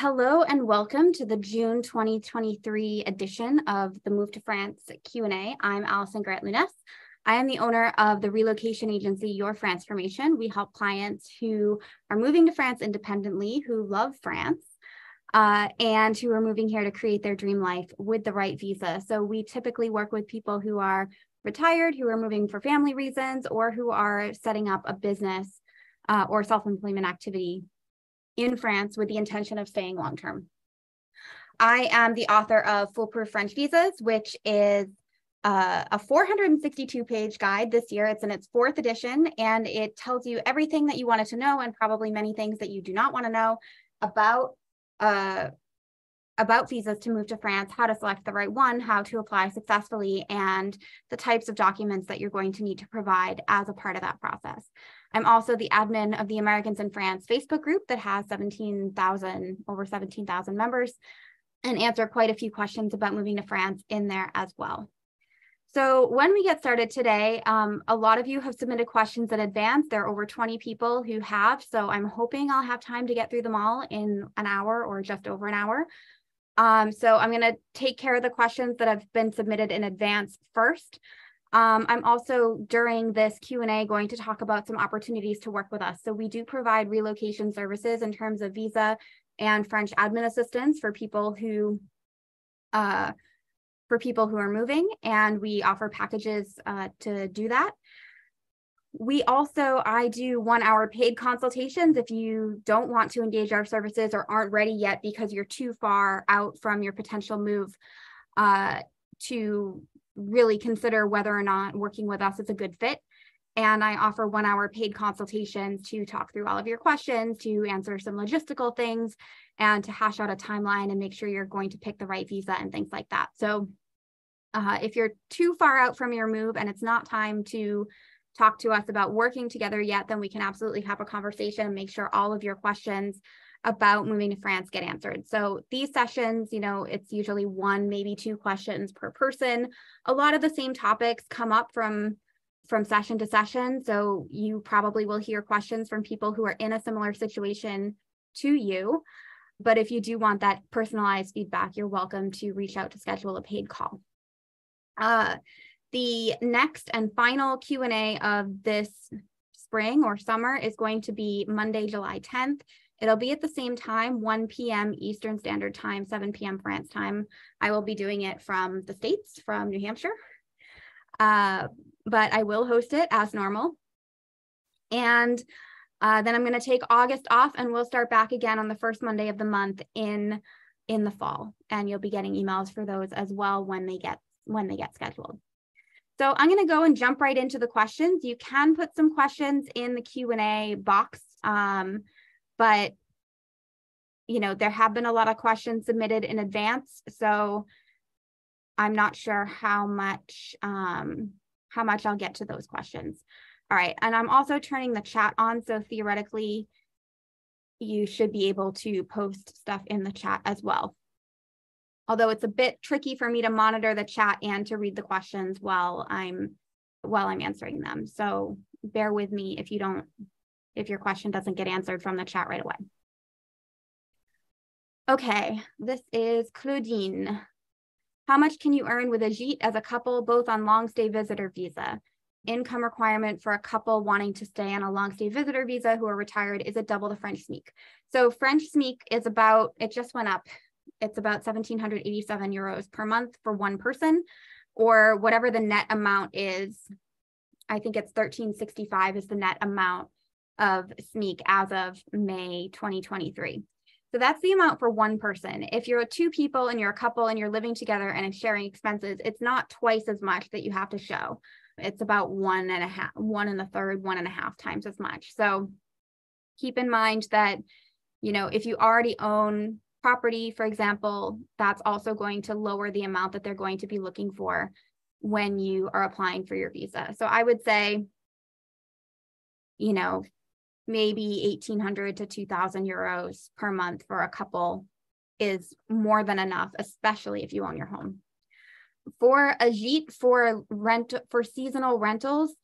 Hello and welcome to the June 2023 edition of the Move to France Q&A. I'm Allison Grant Lounes. I am the owner of the relocation agency, Your Franceformation. We help clients who are moving to France independently, who love France, and who are moving here to create their dream life with the right visa. So we typically work with people who are retired, who are moving for family reasons, or who are setting up a business or self-employment activity in France with the intention of staying long-term. I am the author of Foolproof French Visas, which is a 462-page guide this year. It's in its 4th edition, and it tells you everything that you wanted to know and probably many things that you do not want to know about visas to move to France, how to select the right one, how to apply successfully, and the types of documents that you're going to need to provide as a part of that process. I'm also the admin of the Americans in France Facebook group that has over 17,000 members, and answer quite a few questions about moving to France in there as well. So when we get started today, a lot of you have submitted questions in advance. There are over 20 people who have, so I'm hoping I'll have time to get through them all in an hour or just over an hour. So I'm going to take care of the questions that have been submitted in advance first. I'm also, during this Q&A, going to talk about some opportunities to work with us. So we do provide relocation services in terms of visa and French admin assistance for people who are moving, and we offer packages to do that. I do 1-hour paid consultations if you don't want to engage our services or aren't ready yet because you're too far out from your potential move to really consider whether or not working with us is a good fit. And I offer 1-hour paid consultations to talk through all of your questions, to answer some logistical things, and to hash out a timeline and make sure you're going to pick the right visa and things like that. So if you're too far out from your move and it's not time to talk to us about working together yet, then we can absolutely have a conversation and make sure all of your questions about moving to France get answered. So these sessions, it's usually 1, maybe 2 questions per person. A lot of the same topics come up from session to session. So you probably will hear questions from people who are in a similar situation to you. But if you do want that personalized feedback, you're welcome to reach out to schedule a paid call. The next and final Q&A of this spring or summer is going to be Monday, July 10th. It'll be at the same time, 1 p.m. Eastern Standard Time, 7 p.m. France time. I will be doing it from the States, from New Hampshire, but I will host it as normal. And then I'm going to take August off, and we'll start back again on the first Monday of the month in the fall. And you'll be getting emails for those as well when they get scheduled. So I'm going to go and jump right into the questions. You can put some questions in the Q&A box, but there have been a lot of questions submitted in advance, so I'm not sure how much I'll get to those questions. All right, and I'm also turning the chat on, so theoretically, you should be able to post stuff in the chat as well. Although it's a bit tricky for me to monitor the chat and to read the questions while I'm answering them. So bear with me if your question doesn't get answered from the chat right away. Okay, this is Claudine. How much can you earn with a gîte as a couple, both on long stay visitor visa? Income requirement for a couple wanting to stay on a long stay visitor visa who are retired, is it double the French SMIC? So French SMIC is it just went up. It's about 1,787 euros per month for one person, or whatever the net amount is. I think it's 1,365 is the net amount of SMIC as of May 2023. So that's the amount for one person. If you're 2 people and you're a couple and you're living together and sharing expenses, it's not twice as much that you have to show. It's about 1.5, 1 1/3, 1.5 times as much. So keep in mind that, if you already own property, for example, that's also going to lower the amount that they're going to be looking for when you are applying for your visa. So I would say, maybe 1,800 to 2,000 euros per month for a couple is more than enough, especially if you own your home. For a gîte, for seasonal rentals,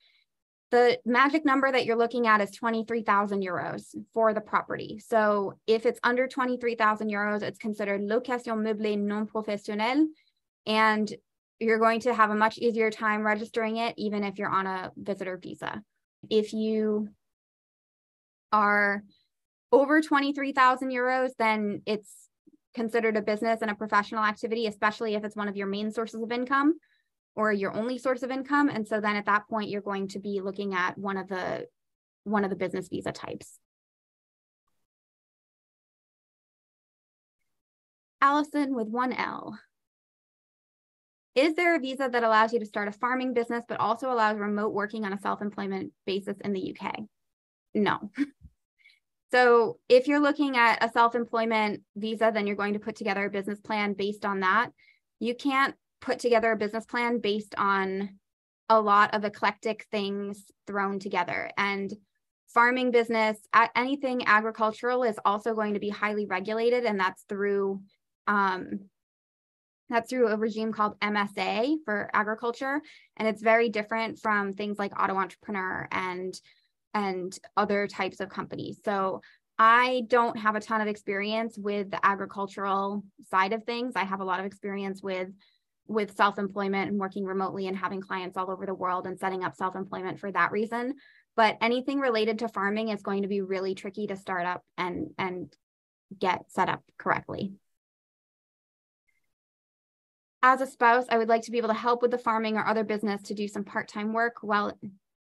The magic number that you're looking at is 23,000 euros for the property. So if it's under 23,000 euros, it's considered location meublée non professionnelle, and you're going to have a much easier time registering it, even if you're on a visitor visa. If you are over 23,000 euros, then it's considered a business and a professional activity, especially if it's one of your main sources of income or your only source of income. And so then at that point, you're going to be looking at one of the business visa types. Allison with 1L. Is there a visa that allows you to start a farming business, but also allows remote working on a self-employment basis in the UK? No. So if you're looking at a self-employment visa, then you're going to put together a business plan based on that. You can't put together a business plan based on a lot of eclectic things thrown together. And farming business, anything agricultural, is also going to be highly regulated, and that's through a regime called MSA for agriculture, and it's very different from things like auto entrepreneur and other types of companies. So I don't have a ton of experience with the agricultural side of things. I have a lot of experience with self-employment and working remotely and having clients all over the world and setting up self-employment for that reason. But anything related to farming is going to be really tricky to start up and get set up correctly. As a spouse, I would like to be able to help with the farming or other business to do some part-time work while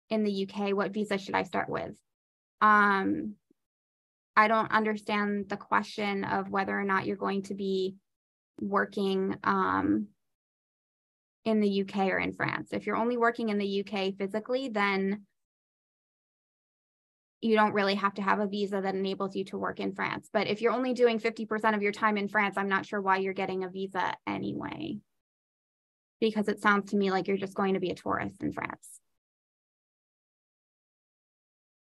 in the UK. What visa should I start with? I don't understand the question of whether or not you're going to be working in the UK or in France. If you're only working in the UK physically, then you don't really have to have a visa that enables you to work in France. But if you're only doing 50% of your time in France, I'm not sure why you're getting a visa anyway, because it sounds to me like you're just going to be a tourist in France.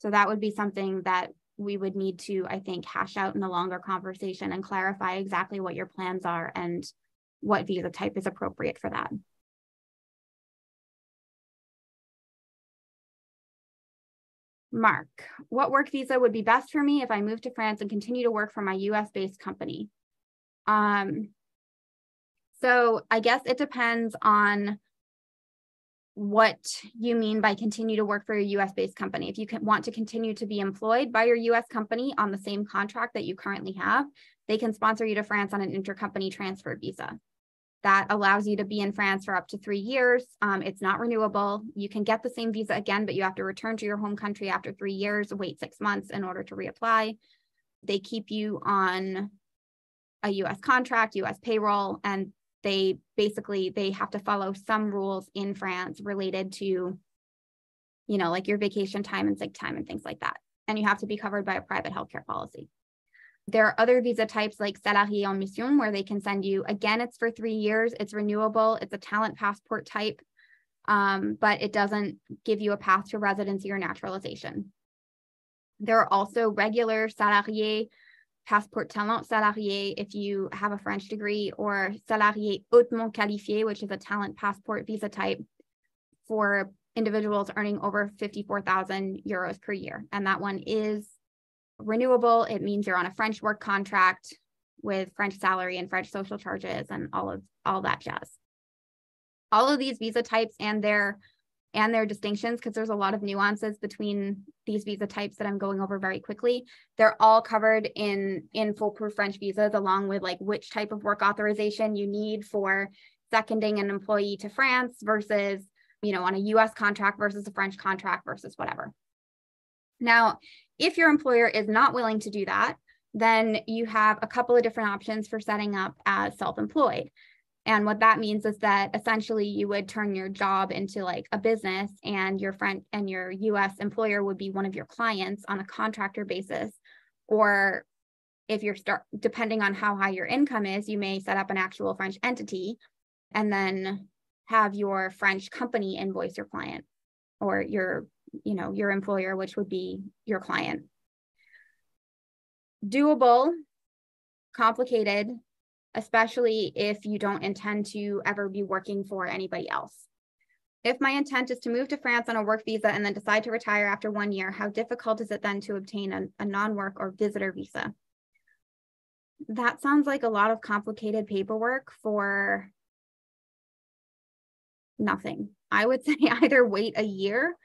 So that would be something that we would need to, I think, hash out in a longer conversation and clarify exactly what your plans are and what visa type is appropriate for that. Mark, what work visa would be best for me if I move to France and continue to work for my US-based company? So I guess it depends on what you mean by continue to work for your US-based company. If you want to continue to be employed by your US company on the same contract that you currently have, they can sponsor you to France on an intercompany transfer visa. That allows you to be in France for up to 3 years. It's not renewable. You can get the same visa again, but you have to return to your home country after 3 years, wait 6 months in order to reapply. They keep you on a US contract, US payroll, and they have to follow some rules in France related to, like your vacation time and sick time and things like that. And you have to be covered by a private healthcare policy. There are other visa types like salarié en mission, where they can send you, again, it's for 3 years, it's renewable, it's a talent passport type, but it doesn't give you a path to residency or naturalization. There are also regular salarié, passeport talent salarié if you have a French degree, or salarié hautement qualifié, which is a talent passport visa type for individuals earning over 54,000 euros per year. And that one is renewable. It means you're on a French work contract with French salary and French social charges and all that jazz. All of these visa types and their distinctions, because there's a lot of nuances between these visa types that I'm going over very quickly. They're all covered in foolproof French visas, along with like which type of work authorization you need for seconding an employee to France versus, on a US contract versus a French contract versus whatever. Now, if your employer is not willing to do that, then you have a couple of different options for setting up as self-employed. And what that means is that essentially you would turn your job into like a business, and your US employer would be one of your clients on a contractor basis. Or if depending on how high your income is, you may set up an actual French entity and then have your French company invoice your client, or your employer, which would be your client. Doable, complicated, especially if you don't intend to ever be working for anybody else. If my intent is to move to France on a work visa and then decide to retire after 1 year, how difficult is it then to obtain a non-work or visitor visa? That sounds like a lot of complicated paperwork for nothing. I would say either wait a year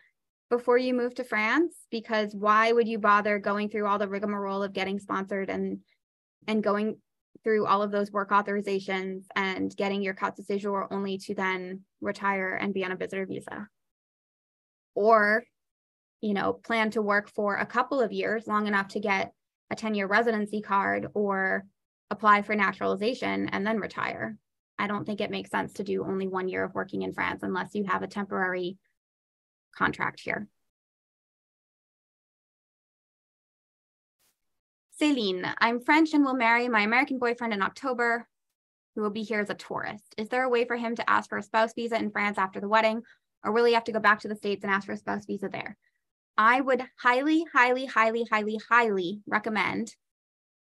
before you move to France, because why would you bother going through all the rigmarole of getting sponsored and going through all of those work authorizations and getting your carte de séjour only to then retire and be on a visitor visa? Or, you know, plan to work for a couple of years, long enough to get a 10-year residency card or apply for naturalization and then retire. I don't think it makes sense to do only 1 year of working in France unless you have a temporary contract here. Céline, I'm French and will marry my American boyfriend in October, who will be here as a tourist. Is there a way for him to ask for a spouse visa in France after the wedding, or will he have to go back to the States and ask for a spouse visa there? I would highly, highly, highly, highly, highly recommend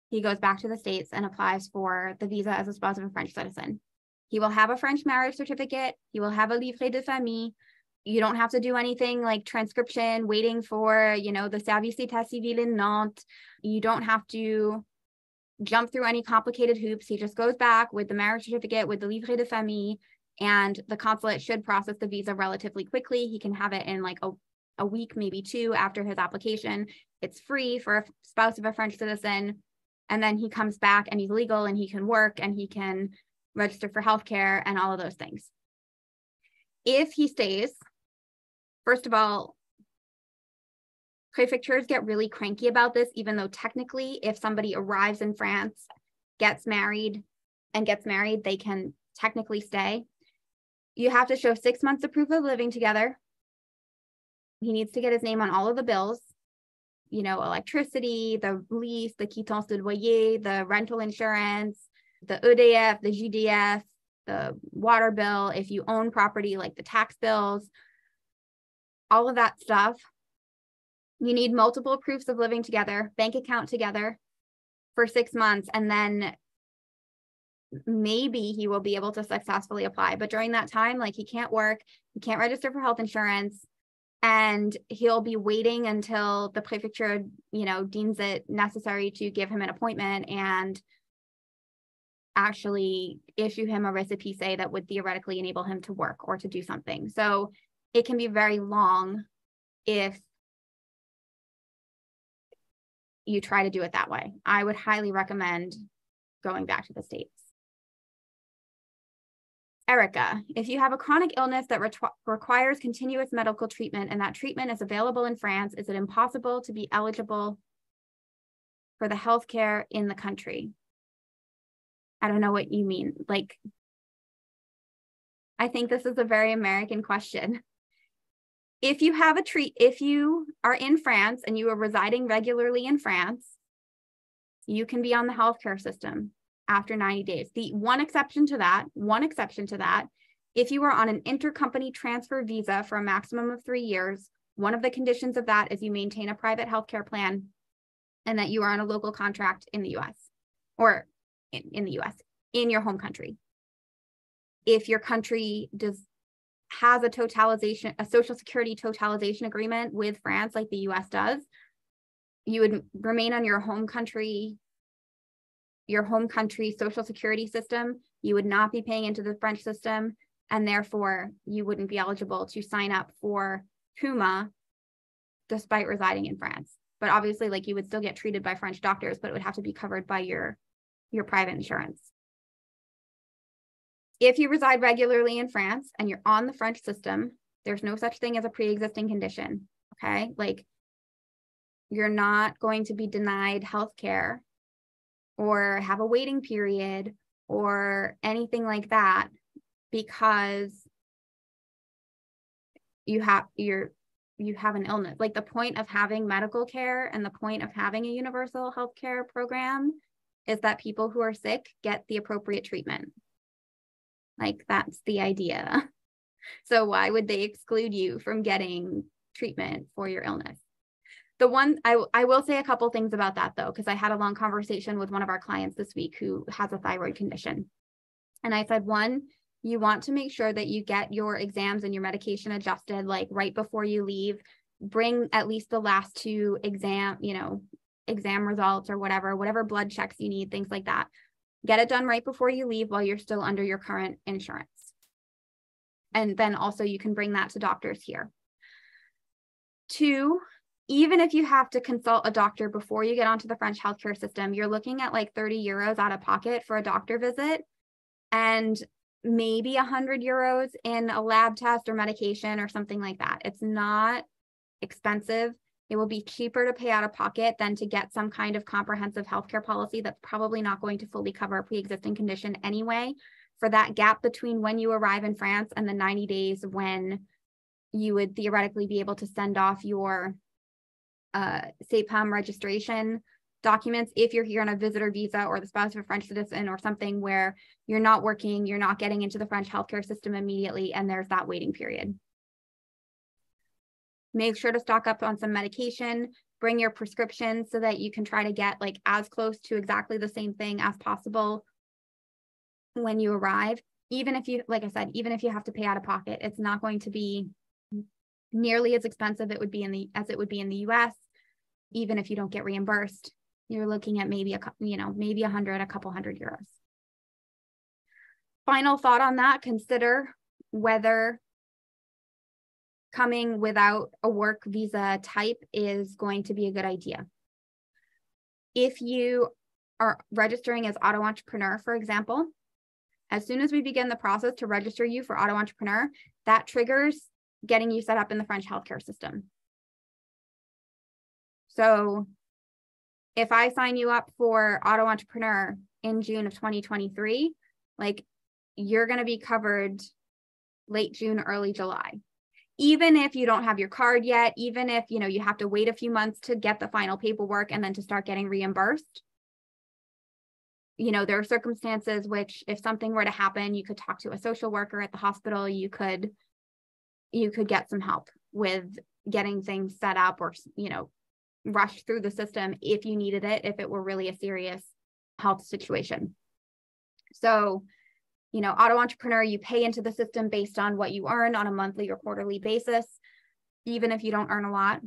he goes back to the States and applies for the visa as a spouse of a French citizen. He will have a French marriage certificate. He will have a livret de famille. You don't have to do anything like transcription, waiting for, you know, the service état civil in Nantes. You don't have to jump through any complicated hoops. He just goes back with the marriage certificate, with the livret de famille, and the consulate should process the visa relatively quickly. He can have it in like a week, maybe 2 after his application. It's free for a spouse of a French citizen. And then he comes back and he's legal and he can work and he can register for healthcare and all of those things. If he stays, first of all, prefectures get really cranky about this, even though technically if somebody arrives in France, gets married, they can technically stay. You have to show 6 months of proof of living together. He needs to get his name on all of the bills, you know, electricity, the lease, the quittance de loyer, the rental insurance, the EDF, the GDF, the water bill, if you own property, like the tax bills, all of that stuff. You need multiple proofs of living together, bank account together for 6 months, and then maybe he will be able to successfully apply. But during that time, like, he can't work, he can't register for health insurance, and he'll be waiting until the prefecture, you know, deems it necessary to give him an appointment and actually issue him a récépissé that would theoretically enable him to work or to do something. So it can be very long if you try to do it that way. I would highly recommend going back to the States. Erica, if you have a chronic illness that requires continuous medical treatment and that treatment is available in France, is it impossible to be eligible for the healthcare in the country? I don't know what you mean. Like, I think this is a very American question. If you have if you are in France and you are residing regularly in France, you can be on the healthcare system after 90 days. The one exception to that, if you are on an intercompany transfer visa for a maximum of 3 years, one of the conditions of that is you maintain a private healthcare plan and that you are on a local contract in the US, or in the US, in your home country. If your country has a social security totalization agreement with France, like the US does, you would remain on your home country social security system. You would not be paying into the French system, and therefore you wouldn't be eligible to sign up for PUMA despite residing in France. But obviously, like, you would still get treated by French doctors, but it would have to be covered by your private insurance. If you reside regularly in France and you're on the French system, there's no such thing as a pre-existing condition, okay? Like, you're not going to be denied healthcare or have a waiting period or anything like that because you have an illness. Like, the point of having medical care and the point of having a universal healthcare program is that people who are sick get the appropriate treatment. Like, that's the idea. So why would they exclude you from getting treatment for your illness? I will say a couple things about that, though, because I had a long conversation with one of our clients this week who has a thyroid condition. And I said, one, you want to make sure that you get your exams and your medication adjusted like right before you leave. Bring at least the last 2 exam results or whatever blood checks you need, things like that. Get it done right before you leave while you're still under your current insurance. And then also you can bring that to doctors here. 2, even if you have to consult a doctor before you get onto the French healthcare system, you're looking at like 30 euros out of pocket for a doctor visit and maybe 100 euros in a lab test or medication or something like that. It's not expensive. It will be cheaper to pay out of pocket than to get some kind of comprehensive healthcare policy that's probably not going to fully cover a pre-existing condition anyway, for that gap between when you arrive in France and the 90 days when you would theoretically be able to send off your CPAM registration documents if you're here on a visitor visa or the spouse of a French citizen or something where you're not working, you're not getting into the French healthcare system immediately, and there's that waiting period. Make sure to stock up on some medication, bring your prescription so that you can try to get like as close to exactly the same thing as possible when you arrive. Even if you, like I said, even if you have to pay out of pocket, it's not going to be nearly as expensive as it would be in the US. Even if you don't get reimbursed, you're looking at maybe maybe a couple hundred euros. Final thought on that, consider whether coming without a work visa type is going to be a good idea. If you are registering as auto entrepreneur, for example, as soon as we begin the process to register you for auto entrepreneur, that triggers getting you set up in the French healthcare system. So if I sign you up for auto entrepreneur in June of 2023, like you're going to be covered late June, early July. Even if you don't have your card yet, even if you have to wait a few months to get the final paperwork and then to start getting reimbursed. There are circumstances which if something were to happen, you could talk to a social worker at the hospital, you could get some help with getting things set up or, rushed through the system if you needed it, if it were really a serious health situation. So, auto entrepreneur, you pay into the system based on what you earn on a monthly or quarterly basis, even if you don't earn a lot.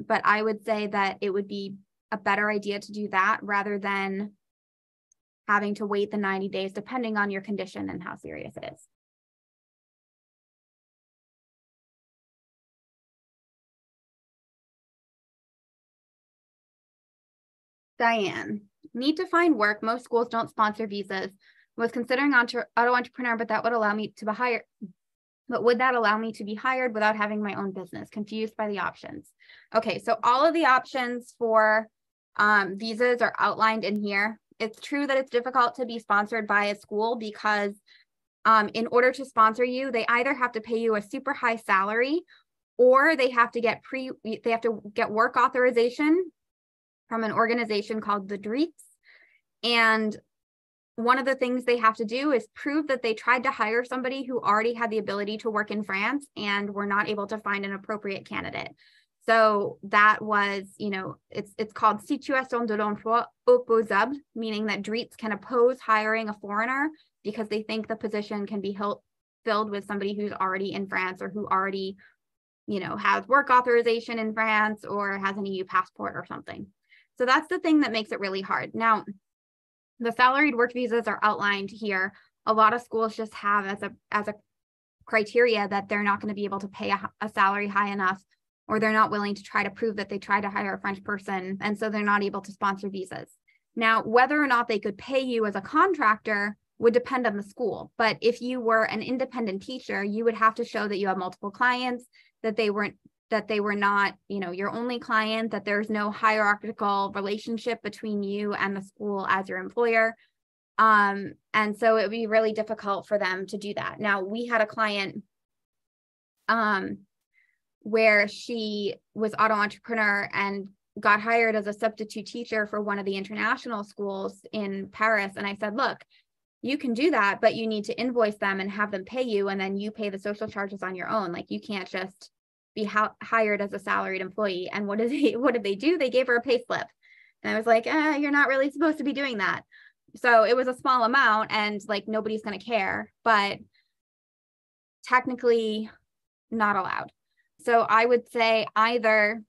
But I would say that it would be a better idea to do that rather than having to wait the 90 days, depending on your condition and how serious it is. Diane, need to find work. Most schools don't sponsor visas. Was considering auto entrepreneur, but that would allow me to be hired. But would that allow me to be hired without having my own business? Confused by the options. Okay, so all of the options for visas are outlined in here. It's true that it's difficult to be sponsored by a school because in order to sponsor you, they either have to pay you a super high salary or they have to get work authorization from an organization called the DREETS. And one of the things they have to do is prove that they tried to hire somebody who already had the ability to work in France and were not able to find an appropriate candidate. So that was, it's called situation de l'emploi opposable, meaning that DREETS can oppose hiring a foreigner because they think the position can be filled with somebody who's already in France or who already, has work authorization in France or has an EU passport or something. So that's the thing that makes it really hard. Now, the salaried work visas are outlined here. A lot of schools just have as a criteria that they're not going to be able to pay a salary high enough, or they're not willing to try to prove that they tried to hire a French person, and so they're not able to sponsor visas. Now, whether or not they could pay you as a contractor would depend on the school. But if you were an independent teacher, you would have to show that you have multiple clients, that they were not, your only client, that there's no hierarchical relationship between you and the school as your employer. And so it would be really difficult for them to do that. Now, we had a client where she was auto entrepreneur and got hired as a substitute teacher for one of the international schools in Paris. And I said, look, you can do that, but you need to invoice them and have them pay you, and then you pay the social charges on your own. Like, you can't just be hired as a salaried employee. And what did they do? They gave her a pay slip. And I was like, you're not really supposed to be doing that. So it was a small amount and like nobody's going to care, but technically not allowed. So I would say either,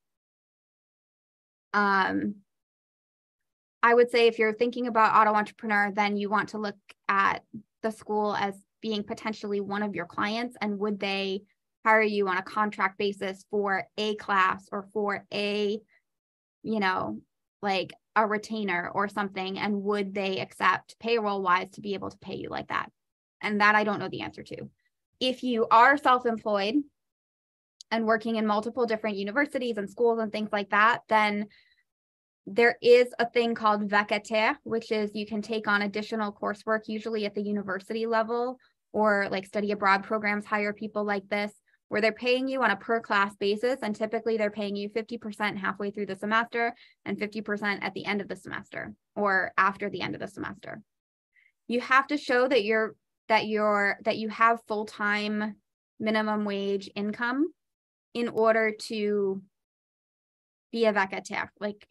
I would say if you're thinking about auto entrepreneur, then you want to look at the school as being potentially one of your clients, and would they hire you on a contract basis for a class or for a, you know, like a retainer or something, and would they accept payroll wise to be able to pay you like that? And that I don't know the answer to. If you are self-employed and working in multiple different universities and schools and things like that, then there is a thing called vacataire, which is you can take on additional coursework, usually at the university level, or like study abroad programs hire people like this, where they're paying you on a per class basis. And typically they're paying you 50% halfway through the semester and 50% at the end of the semester or after the end of the semester. You have to show that you have full-time minimum wage income in order to be a vacataire. Like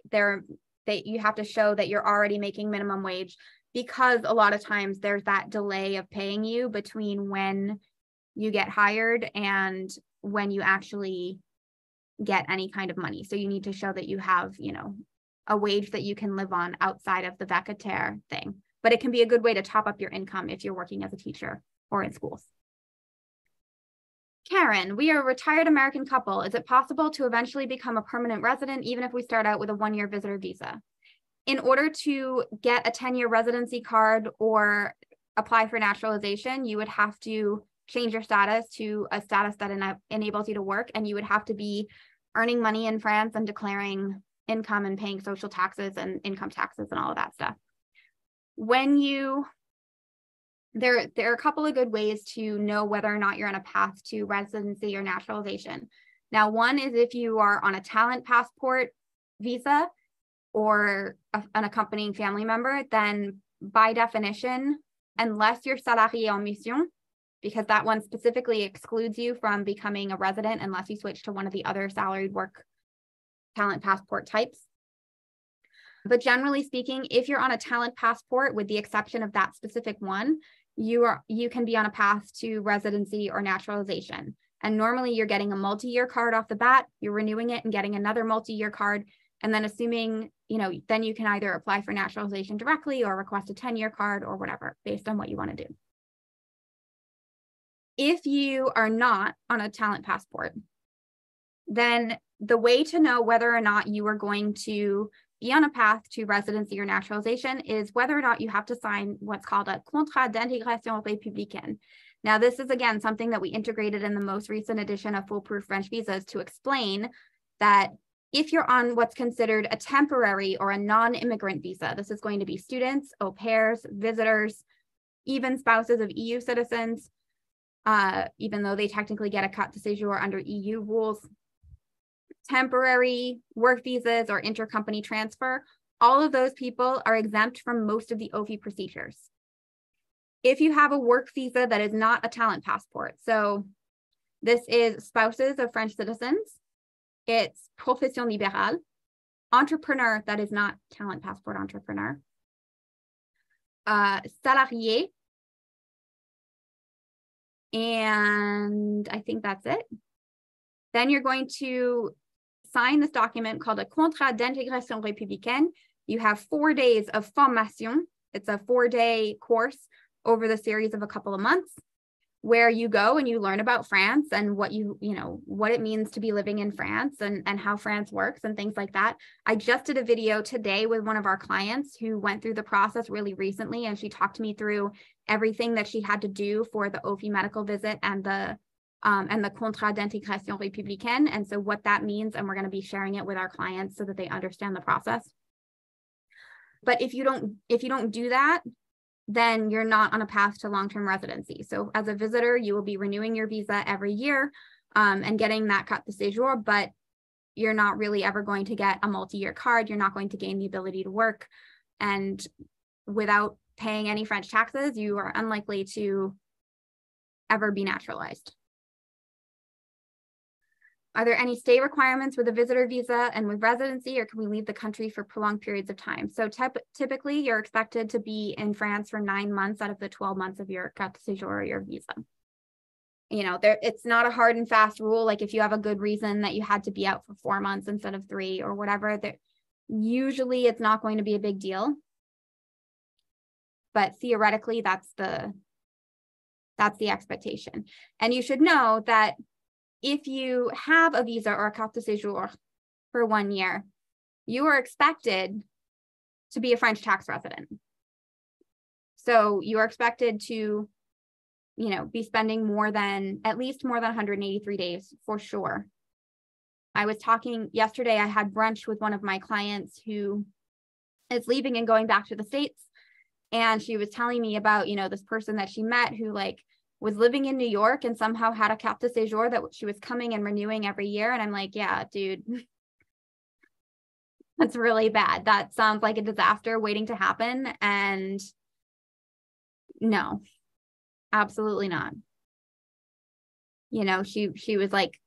you have to show that you're already making minimum wage, because a lot of times there's that delay of paying you between when you get hired and when you actually get any kind of money. So you need to show that you have, you know, a wage that you can live on outside of the vacataire thing. But it can be a good way to top up your income if you're working as a teacher or in schools. Karen, we are a retired American couple. Is it possible to eventually become a permanent resident, even if we start out with a one-year visitor visa? In order to get a 10-year residency card or apply for naturalization, you would have to change your status to a status that enables you to work, and you would have to be earning money in France and declaring income and paying social taxes and income taxes and all of that stuff. There are a couple of good ways to know whether or not you're on a path to residency or naturalization. Now, one is if you are on a talent passport visa or an accompanying family member, then by definition, unless you're salarié en mission, because that one specifically excludes you from becoming a resident unless you switch to one of the other salaried work talent passport types. But generally speaking, if you're on a talent passport, with the exception of that specific one, you can be on a path to residency or naturalization. And normally you're getting a multi-year card off the bat, you're renewing it and getting another multi-year card. And then assuming, you know, then you can either apply for naturalization directly or request a 10-year card or whatever, based on what you want to do. If you are not on a talent passport, then the way to know whether or not you are going to be on a path to residency or naturalization is whether or not you have to sign what's called a contrat d'intégration républicaine. Now, this is, again, something that we integrated in the most recent edition of Foolproof French Visas to explain that if you're on what's considered a temporary or a non-immigrant visa, this is going to be students, au pairs, visitors, even spouses of EU citizens, even though they technically get a carte de séjour under EU rules, temporary work visas or intercompany transfer, all of those people are exempt from most of the OFI procedures. If you have a work visa that is not a talent passport, so this is spouses of French citizens, it's profession libérale, entrepreneur that is not talent passport entrepreneur, salarié, and I think that's it. Then you're going to sign this document called a contrat d'intégration républicaine. You have 4 days of formation. It's a 4-day course over the series of a couple of months where you go and you learn about France and what what it means to be living in France and how France works and things like that. I just did a video today with one of our clients who went through the process really recently, and she talked to me through everything that she had to do for the OFI medical visit and the contrat d'intégration républicaine, and so what that means, and we're going to be sharing it with our clients so that they understand the process. But if you don't do that, then you're not on a path to long-term residency. So as a visitor, you will be renewing your visa every year and getting that carte de séjour, but you're not really ever going to get a multi-year card. You're not going to gain the ability to work, and without paying any French taxes, you are unlikely to ever be naturalized. Are there any stay requirements with a visitor visa and with residency, or can we leave the country for prolonged periods of time? So typically you're expected to be in France for 9 months out of the 12 months of your carte de séjour or your visa. You know, it's not a hard and fast rule. Like if you have a good reason that you had to be out for 4 months instead of 3 or whatever, usually it's not going to be a big deal. But theoretically, that's the expectation. And you should know that if you have a visa or a carte de séjour for 1 year, you are expected to be a French tax resident. So you are expected to, you know, be spending at least more than 183 days for sure. I was talking yesterday, I had brunch with one of my clients who is leaving and going back to the States. And she was telling me about, you know, this person that she met who like was living in New York and somehow had a carte de séjour that she was coming and renewing every year. And I'm like, yeah, dude, that's really bad. That sounds like a disaster waiting to happen. And no, absolutely not. You know, she was like,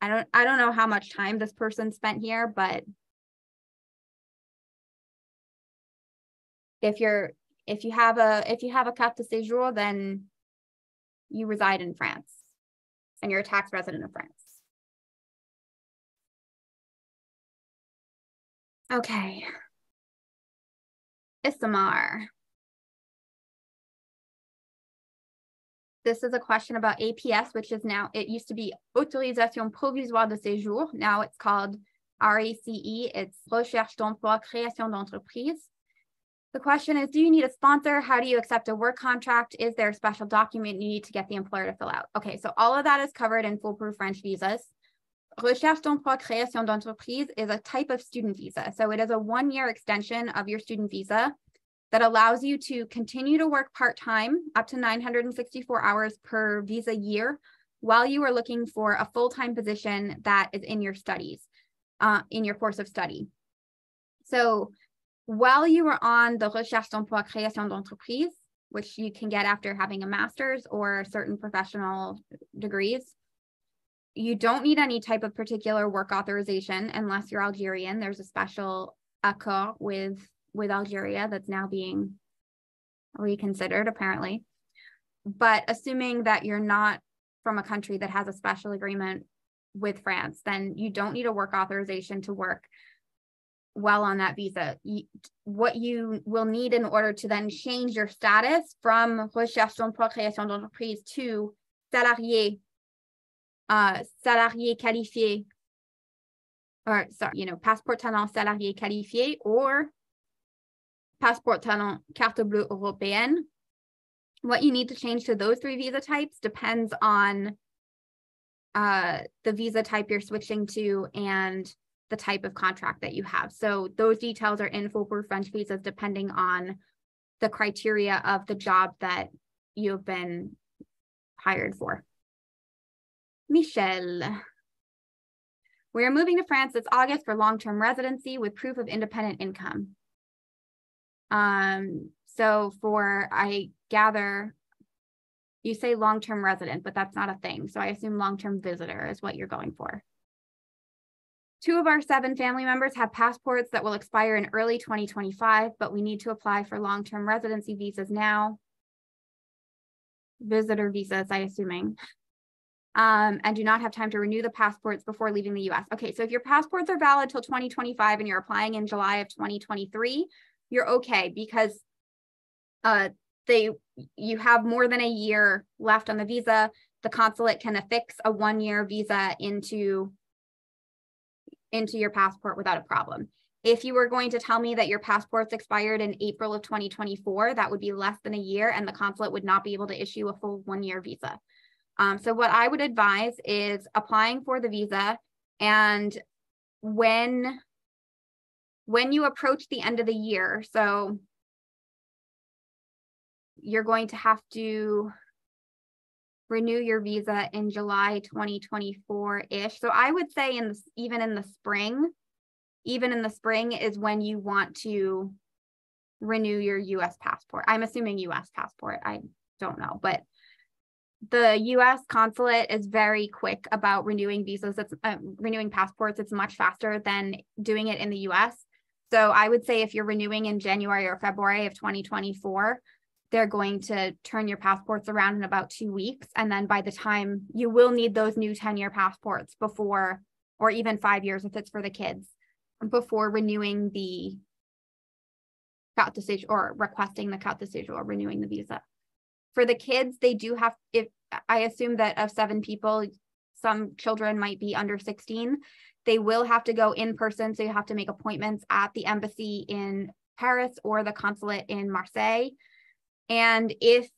I don't know how much time this person spent here, but if you have a carte de séjour, then you reside in France and you're a tax resident of France. Okay. Isamar. This is a question about APS, which is now, it used to be Autorisation Provisoire de Séjour. Now it's called RACE. It's Recherche d'Emploi, Création d'Entreprise. The question is, do you need a sponsor? How do you accept a work contract? Is there a special document you need to get the employer to fill out? Okay, so all of that is covered in foolproof French visas. Recherche d'Emploi, Création d'Entreprise is a type of student visa. So it is a 1-year extension of your student visa that allows you to continue to work part-time up to 964 hours per visa year while you are looking for a full-time position that is in your studies, in your course of study. So while you are on the Recherche d'Emploi, Création d'Entreprise, which you can get after having a master's or certain professional degrees, you don't need any type of particular work authorization unless you're Algerian. There's a special accord with Algeria that's now being reconsidered, apparently. But assuming that you're not from a country that has a special agreement with France, then you don't need a work authorization to work well on that visa. What you will need in order to then change your status from Recherche d'Emploi, Création d'Entreprise to salarié qualifié, or sorry, you know, passeport talent salarié qualifié or passeport talent carte bleue européenne. What you need to change to those 3 visa types depends on the visa type you're switching to and the type of contract that you have. So those details are in foolproof French visas depending on the criteria of the job that you've been hired for. Michelle. We are moving to France this August for long-term residency with proof of independent income. So I gather you say long-term resident, but that's not a thing. So I assume long-term visitor is what you're going for. 2 of our 7 family members have passports that will expire in early 2025, but we need to apply for long-term residency visas now. Visitor visas, I assuming. And do not have time to renew the passports before leaving the US. Okay, so if your passports are valid till 2025 and you're applying in July of 2023, you're okay because you have more than a year left on the visa. The consulate can affix a 1-year visa into your passport without a problem. If you were going to tell me that your passport's expired in April of 2024, that would be less than a year and the consulate would not be able to issue a full 1-year visa. So what I would advise is applying for the visa, and when you approach the end of the year, so you're going to have to renew your visa in July 2024-ish. So I would say even in the spring is when you want to renew your US passport. I'm assuming US passport. I don't know, but The US consulate is very quick about renewing visas. It's renewing passports. It's much faster than doing it in the US. So I would say if you're renewing in January or February of 2024, they're going to turn your passports around in about 2 weeks. And then by the time you will need those new 10-year passports before, or even 5 years if it's for the kids, before renewing the carte de séjour or requesting the carte de séjour or renewing the visa. For the kids, they do have, if I assume that of 7 people, some children might be under 16, they will have to go in person. So you have to make appointments at the embassy in Paris or the consulate in Marseille. And if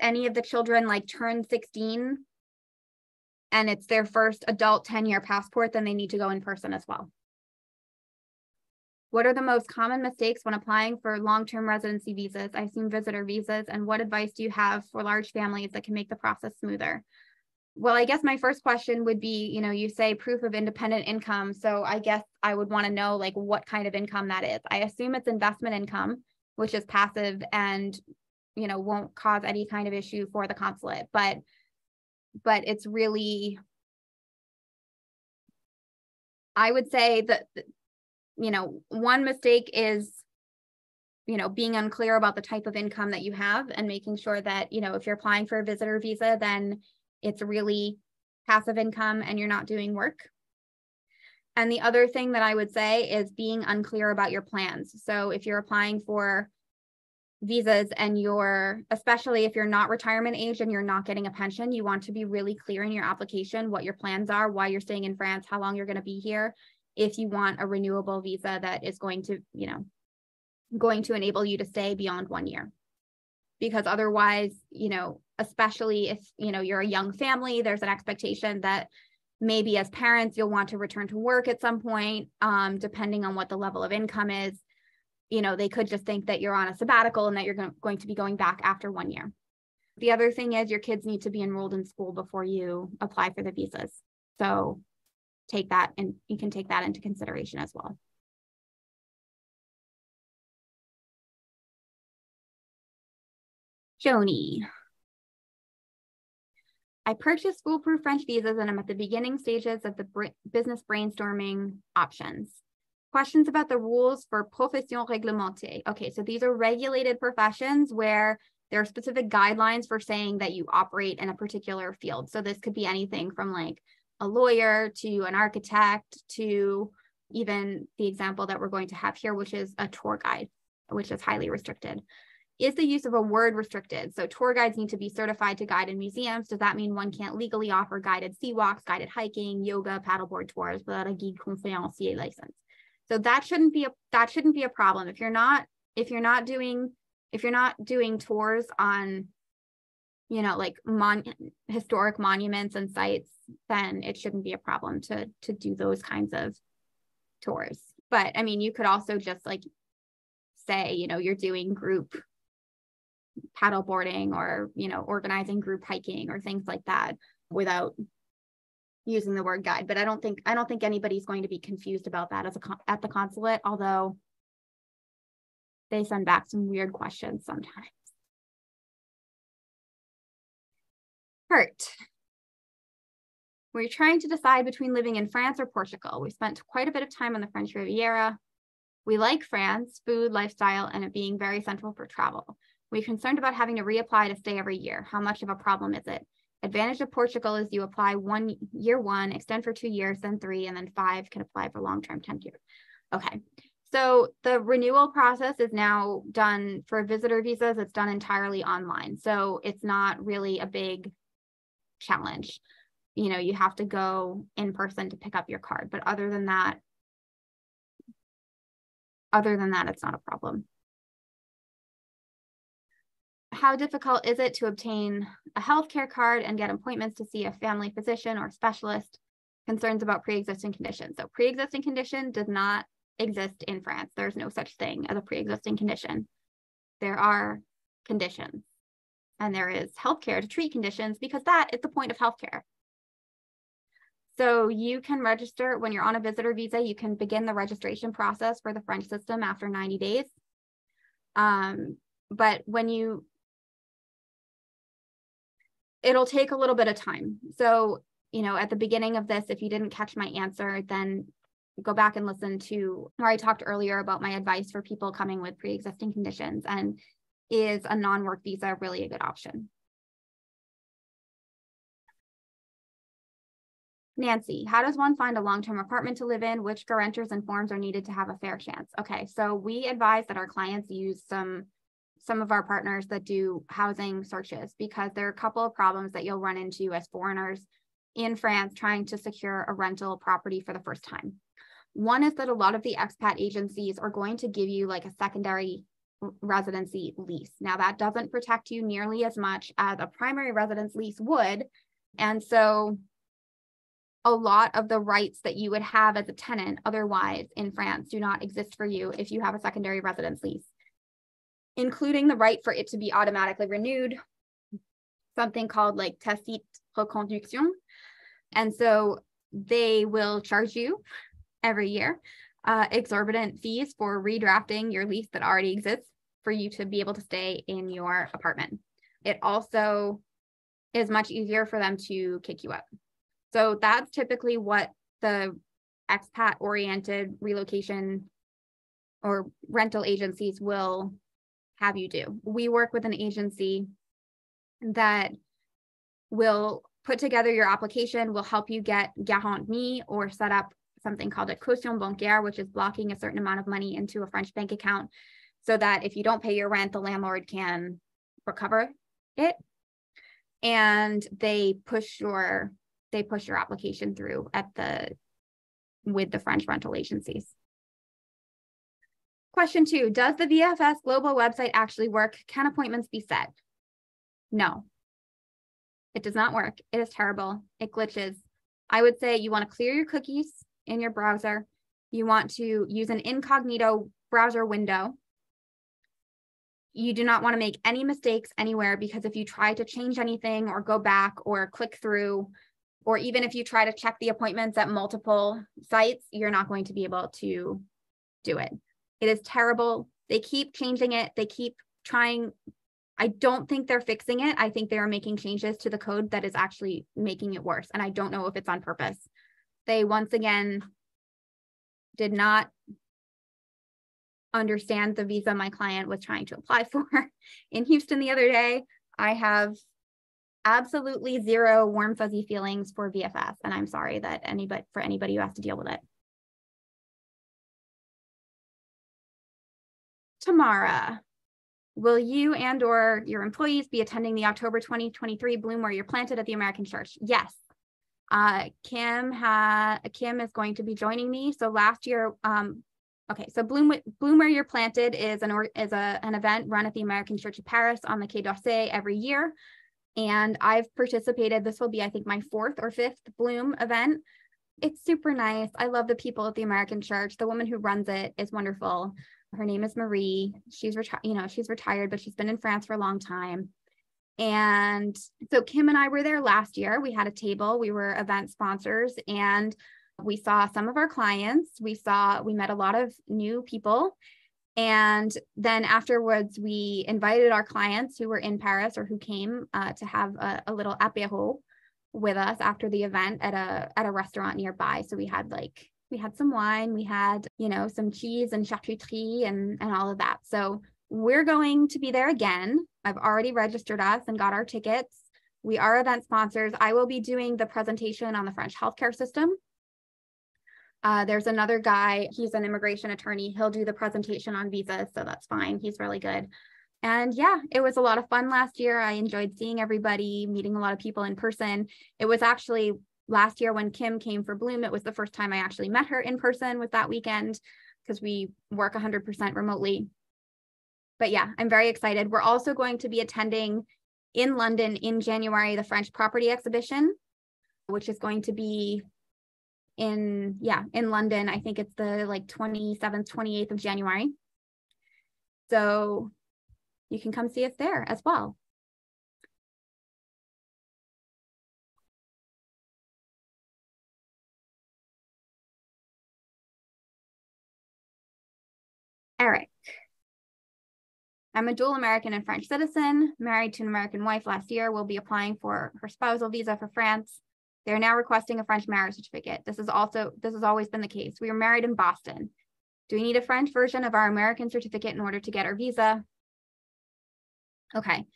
any of the children like turn 16 and it's their first adult 10-year passport, then they need to go in person as well. What are the most common mistakes when applying for long-term residency visas? I assume visitor visas. And what advice do you have for large families that can make the process smoother? Well, I guess my first question would be, you say proof of independent income. So I guess I would want to know like what kind of income that is. I assume it's investment income, which is passive and, won't cause any kind of issue for the consulate, but it's really, I would say that, one mistake is, being unclear about the type of income that you have and making sure that, if you're applying for a visitor visa, then it's really passive income and you're not doing work. And the other thing that I would say is being unclear about your plans. So if you're applying for visas and especially if you're not retirement age and you're not getting a pension, you want to be really clear in your application what your plans are, why you're staying in France, how long you're going to be here, if you want a renewable visa that is going to enable you to stay beyond 1 year. Because otherwise, especially if, you're a young family, there's an expectation that maybe as parents, you'll want to return to work at some point, depending on what the level of income is. They could just think that you're on a sabbatical and that you're going to be going back after 1 year. The other thing is your kids need to be enrolled in school before you apply for the visas. So take that, and you can take that into consideration as well. Joni. I purchased foolproof French visas and I'm at the beginning stages of the business brainstorming options. Questions about the rules for profession réglementée. Okay, so these are regulated professions where there are specific guidelines for saying that you operate in a particular field. So this could be anything from like a lawyer to an architect to even the example that we're going to have here, which is a tour guide, which is highly restricted. Is the use of a word restricted? So tour guides need to be certified to guide in museums. Does that mean one can't legally offer guided sea walks, guided hiking, yoga, paddleboard tours without a guide conférencier license? So that shouldn't be a problem. If you're not doing tours on, like historic monuments and sites, then it shouldn't be a problem to do those kinds of tours. But I mean, you could also just like say, you're doing group paddleboarding or, organizing group hiking or things like that without using the word guide. But I don't think anybody's going to be confused about that at the consulate, although they send back some weird questions sometimes. Kurt. We're trying to decide between living in France or Portugal. We spent quite a bit of time on the French Riviera. We like France, food, lifestyle, and it being very central for travel. We're concerned about having to reapply to stay every year. How much of a problem is it? Advantage of Portugal is you apply year one, extend for 2 years, then 3, and then 5 can apply for long-term 10 years. Okay, so the renewal process is now done for visitor visas. It's done entirely online. So it's not really a big challenge. You have to go in person to pick up your card. But other than that, it's not a problem. How difficult is it to obtain a healthcare card and get appointments to see a family physician or specialist? Concerns about pre-existing conditions. So pre-existing condition does not exist in France. There's no such thing as a pre-existing condition. There are conditions, and there is healthcare to treat conditions because that is the point of healthcare. So you can register when you're on a visitor visa. You can begin the registration process for the French system after 90 days. But it'll take a little bit of time. So, you know, at the beginning of this, if you didn't catch my answer, then go back and listen to where I talked earlier about my advice for people coming with pre-existing conditions, and is a non-work visa really a good option? Nancy, how does one find a long-term apartment to live in? Which guarantors and forms are needed to have a fair chance? Okay, so we advise that our clients use some of our partners that do housing searches, because there are a couple of problems that you'll run into as foreigners in France trying to secure a rental property for the first time. One is that a lot of the expat agencies are going to give you like a secondary residency lease. Now that doesn't protect you nearly as much as a primary residence lease would. And so a lot of the rights that you would have as a tenant otherwise in France do not exist for you if you have a secondary residence lease, including the right for it to be automatically renewed, something called like tacite reconduction. And so they will charge you every year exorbitant fees for redrafting your lease that already exists for you to be able to stay in your apartment. It also is much easier for them to kick you out. So that's typically what the expat-oriented relocation or rental agencies will have you do. We work with an agency that will put together your application, will help you get garantie or set up something called a caution bancaire, which is blocking a certain amount of money into a French bank account so that if you don't pay your rent, the landlord can recover it. And they push your application through with the French rental agencies. Question 2, does the VFS Global website actually work? Can appointments be set? No, it does not work. It is terrible. It glitches. I would say you want to clear your cookies in your browser. You want to use an incognito browser window. You do not want to make any mistakes anywhere, because if you try to change anything or go back or click through, or even if you try to check the appointments at multiple sites, you're not going to be able to do it. It is terrible. They keep changing it. They keep trying. I don't think they're fixing it. I think they are making changes to the code that is actually making it worse. And I don't know if it's on purpose. They once again did not understand the visa my client was trying to apply for in Houston the other day. I have absolutely zero warm, fuzzy feelings for VFS, and I'm sorry that anybody who has to deal with it. Tamara, will you and or your employees be attending the October 2023 Bloom Where You're Planted at the American Church? Yes. Kim is going to be joining me. So last year, okay, so Bloom Where You're Planted is an event run at the American Church of Paris on the Quai d'Orsay every year. And I've participated. This will be, I think, my 4th or 5th Bloom event. It's super nice. I love the people at the American Church. The woman who runs it is wonderful. Her name is Marie. She's retired, but she's been in France for a long time. And so Kim and I were there last year. We had a table. We were event sponsors, and we saw some of our clients. We met a lot of new people. And then afterwards, we invited our clients who were in Paris or who came to have a little apéro with us after the event at a restaurant nearby. So we had some wine, we had, some cheese and charcuterie and all of that. So we're going to be there again. I've already registered us and got our tickets. We are event sponsors. I will be doing the presentation on the French healthcare system. There's another guy, he's an immigration attorney. He'll do the presentation on visas, so that's fine. He's really good. And yeah, it was a lot of fun last year. I enjoyed seeing everybody, meeting a lot of people in person. It was actually last year when Kim came for Bloom, it was the first time I actually met her in person with that weekend, because we work 100% remotely. But yeah, I'm very excited. We're also going to be attending in London in January, the French property exhibition, which is going to be in London. I think it's the 27th, 28th of January. So you can come see us there as well. Eric, I'm a dual American and French citizen, married to an American wife last year, will be applying for her spousal visa for France. They're now requesting a French marriage certificate. This has always been the case. We were married in Boston. Do we need a French version of our American certificate in order to get our visa? Okay.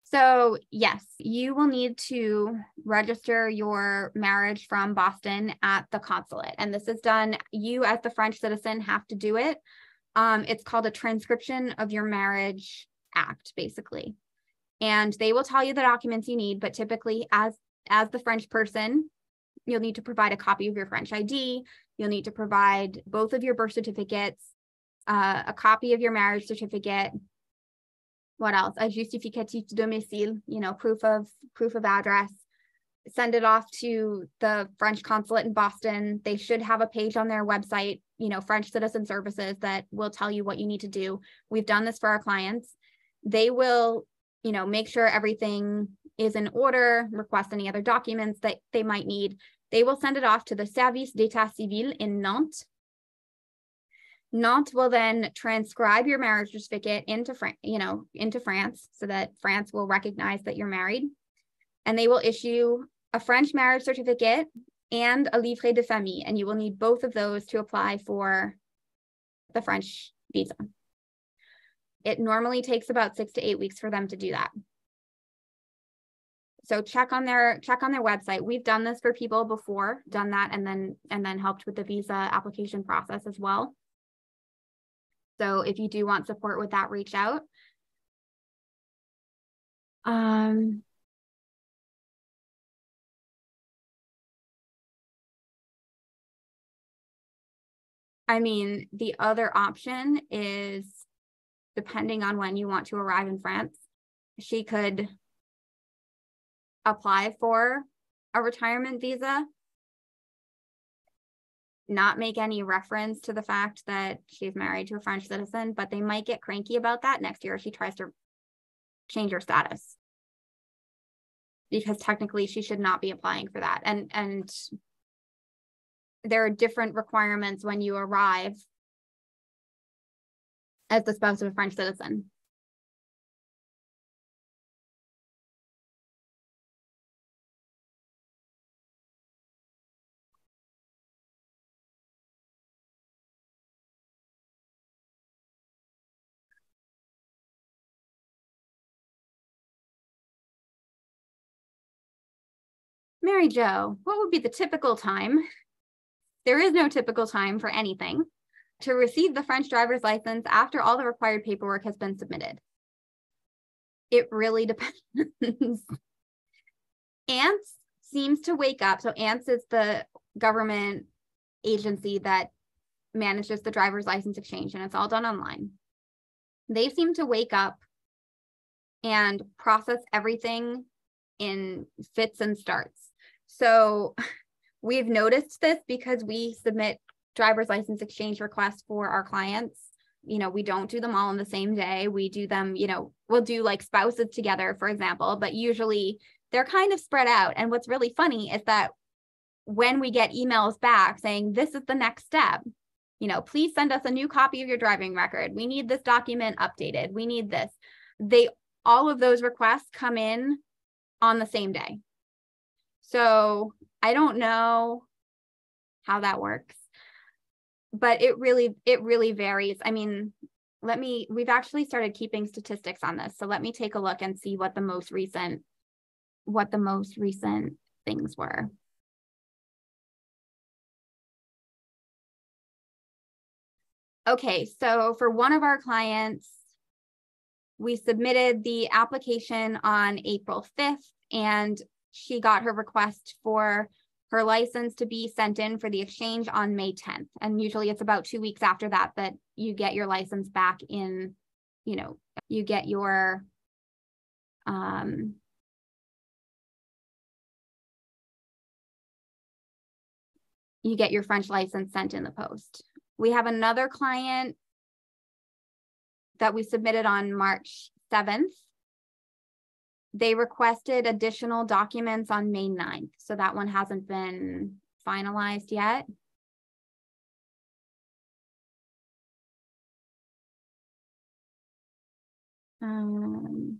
So yes, you will need to register your marriage from Boston at the consulate. And this is done, you as the French citizen have to do it. It's called a transcription of your marriage act, basically. And they will tell you the documents you need, but typically as the French person, you'll need to provide a copy of your French ID. You'll need to provide both of your birth certificates, a copy of your marriage certificate. What else? A justificatif de domicile, proof of address. Send it off to the French consulate in Boston. They should have a page on their website, French Citizen Services, that will tell you what you need to do. We've done this for our clients. They will, make sure everything is in order, request any other documents that they might need. They will send it off to the Service d'État Civil in Nantes. Nantes will then transcribe your marriage certificate into France, so that France will recognize that you're married. And they will issue a French marriage certificate and a livret de famille, and you will need both of those to apply for the French visa. It normally takes about 6 to 8 weeks for them to do that. So check on their website. We've done this for people before, done that, and then helped with the visa application process as well. So if you do want support with that, reach out. I mean, the other option is, depending on when you want to arrive in France, she could apply for a retirement visa, not make any reference to the fact that she's married to a French citizen, but they might get cranky about that next year if she tries to change her status, because technically she should not be applying for that. And there are different requirements when you arrive as the spouse of a French citizen. Mary Jo, what would be the typical time? There is no typical time for anything. To receive the French driver's license after all the required paperwork has been submitted. It really depends. ANTS seems to wake up. So ANTS is the government agency that manages the driver's license exchange, and it's all done online. They seem to wake up and process everything in fits and starts. So we've noticed this because we submit driver's license exchange requests for our clients. We don't do them all on the same day. We do them, we'll do like spouses together, for example, but usually they're kind of spread out. And what's really funny is that when we get emails back saying, this is the next step, please send us a new copy of your driving record. We need this document updated. We need this. All of those requests come in on the same day. So I don't know how that works, but it really varies. I mean, we've actually started keeping statistics on this. So let me take a look and see what the most recent things were. Okay, so for one of our clients, we submitted the application on April 5th, and she got her request for her license to be sent in for the exchange on May 10th. And usually it's about 2 weeks after that you get your license back in, you get your, French license sent in the post. We have another client that we submitted on March 7th. They requested additional documents on May 9th. So that one hasn't been finalized yet. The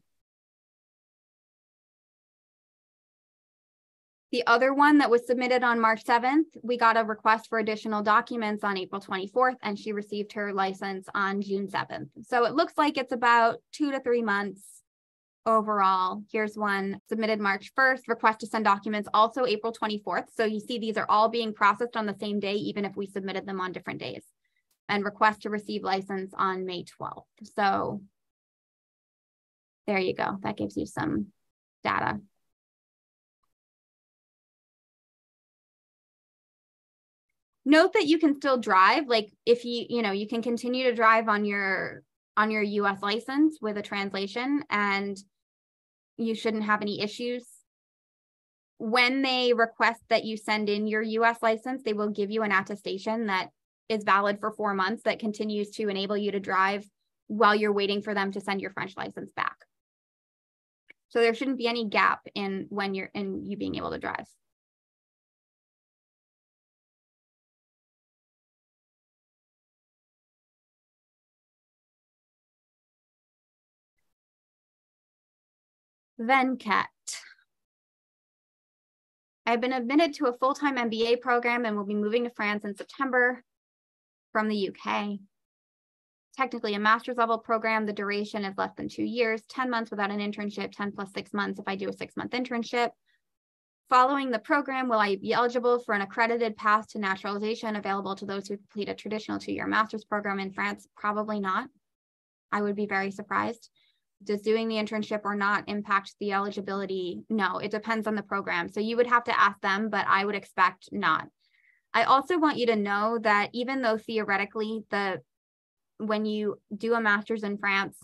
other one that was submitted on March 7th, we got a request for additional documents on April 24th, and she received her license on June 7th. So it looks like it's about 2 to 3 months overall. Here's one submitted March 1st, request to send documents also April 24th. So you see these are all being processed on the same day, even if we submitted them on different days. And request to receive license on May 12th. So there you go. That gives you some data. Note that you can still drive, like if you can continue to drive on your US license with a translation, and you shouldn't have any issues. When they request that you send in your US license, they will give you an attestation that is valid for 4 months that continues to enable you to drive while you're waiting for them to send your French license back. So there shouldn't be any gap in when you're in you being able to drive. Then Kat. I've been admitted to a full-time MBA program and will be moving to France in September from the UK. Technically a master's level program. The duration is less than 2 years, 10 months without an internship, 10 plus 6 months if I do a 6-month internship. Following the program, will I be eligible for an accredited path to naturalization available to those who complete a traditional 2-year master's program in France? Probably not. I would be very surprised. Does doing the internship or not impact the eligibility? No, it depends on the program. So you would have to ask them, but I would expect not. I also want you to know that even though theoretically when you do a master's in France,